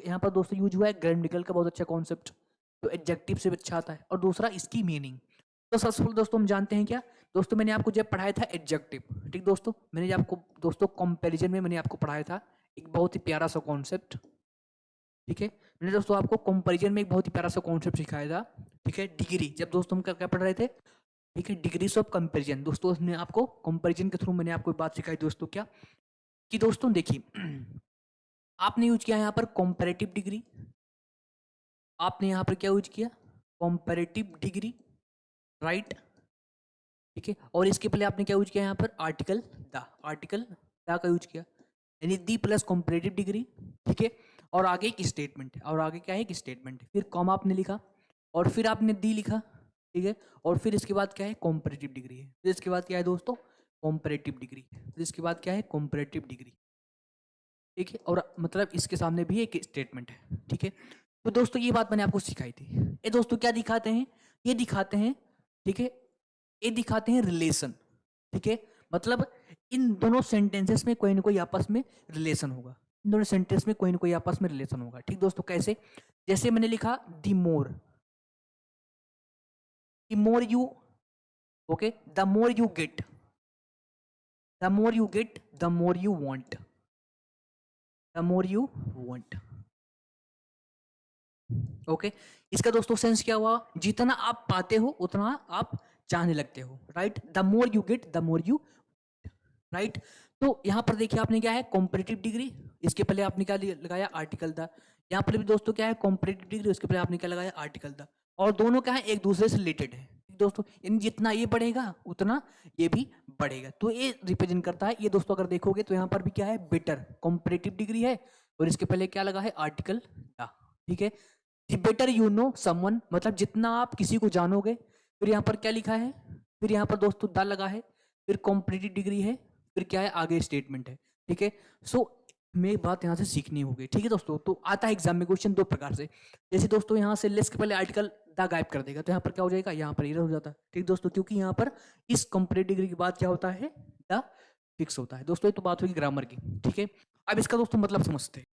यहाँ पर दोस्तों यूज हुआ है ग्रामेटिकल का बहुत अच्छा कॉन्सेप्ट, तो एडजेक्टिव से अच्छा आता है, और दूसरा इसकी मीनिंग। तो सबसे पहले दोस्तों हम जानते हैं क्या दोस्तों, मैंने आपको जब पढ़ाया था एडजेक्टिव, ठीक दोस्तों, मैंने जब आपको दोस्तों कंपैरिजन में मैंने आपको पढ़ाया था एक बहुत ही प्यारा सा कॉन्सेप्ट, ठीक है। मैंने दोस्तों आपको कंपैरिजन में एक बहुत ही प्यारा सा कॉन्सेप्ट सिखाया था, ठीक है, डिग्री, जब दोस्तों हम क्या क्या पढ़ रहे थे, ठीक है, डिग्रीज ऑफ कंपैरिजन। दोस्तों उसमें आपको कंपैरिजन के थ्रू मैंने आपको एक बात सिखाई दोस्तों, क्या कि दोस्तों देखिए आपने यूज किया यहाँ पर कंपैरेटिव डिग्री, आपने यहाँ पर क्या यूज किया, कंपैरेटिव डिग्री, राइट, ठीक है। और इसके पहले आपने क्या यूज किया यहाँ पर आर्टिकल द का यूज किया, यानी दी प्लस कंपैरेटिव डिग्री, ठीक है। और आगे एक स्टेटमेंट है, और आगे क्या है, एक स्टेटमेंट है, फिर कॉमा आपने लिखा, और फिर आपने दी लिखा, ठीक है। और फिर इसके बाद क्या है, कंपैरेटिव डिग्री है, फिर इसके बाद क्या है दोस्तों, कंपैरेटिव डिग्री, फिर इसके बाद क्या है, कंपैरेटिव डिग्री, ठीक है। और मतलब इसके सामने भी एक स्टेटमेंट है, ठीक है। तो दोस्तों ये बात मैंने आपको सिखाई थी। ये दोस्तों क्या दिखाते हैं, ये दिखाते हैं, ठीक है, ये दिखाते हैं रिलेशन, ठीक है। मतलब इन दोनों सेंटेंसेस में कोई ना कोई आपस में रिलेशन होगा, इन दोनों सेंटेंस में कोई ना कोई आपस में रिलेशन होगा, ठीक दोस्तों। कैसे, जैसे मैंने लिखा the more you, okay, the more you get, the more you get, the more you want, the more you want, okay. इसका दोस्तों सेंस क्या हुआ, जितना आप पाते हो उतना आप चाहने लगते हो, right, the more you get the more you, right. तो यहां पर देखिए आपने क्या है, कॉम्परेटिव डिग्री, इसके पहले आपने क्या लगाया, आर्टिकल द। यहाँ पर भी दोस्तों क्या है, कॉम्परेटिव डिग्री, उसके पहले आपने क्या लगाया, आर्टिकल द, और दोनों क्या है, एक दूसरे से रिलेटेड है दोस्तों, इन जितना ये बढ़ेगा उतना ये भी बढ़ेगा, तो ये रिप्रेजेंट करता है। ये दोस्तों अगर देखोगे तो यहाँ पर भी क्या है, बेटर कॉम्परेटिव डिग्री है, और इसके पहले क्या लगा है, आर्टिकल द, ठीक है। बेटर यू नो समवन, मतलब जितना आप किसी को जानोगे, फिर यहाँ पर क्या लिखा है, फिर यहाँ पर दोस्तों द लगा है, फिर कॉम्पिटिटिव डिग्री है, फिर क्या है, आगे स्टेटमेंट है, ठीक है। सो मेरी बात यहाँ से सीखनी होगी, ठीक है दोस्तों। तो आता है एग्जाम में क्वेश्चन दो प्रकार से, जैसे दोस्तों यहाँ से लेस के पहले आर्टिकल द गायब कर देगा, तो यहाँ पर क्या हो जाएगा, यहाँ पर इरर हो जाता है, ठीक दोस्तों, क्योंकि यहाँ पर इस कॉम्पिटिटिव डिग्री के बाद क्या होता है, द फिक्स होता है दोस्तों। ये तो बात होगी ग्रामर की, ठीक है। अब इसका दोस्तों मतलब समझते हैं।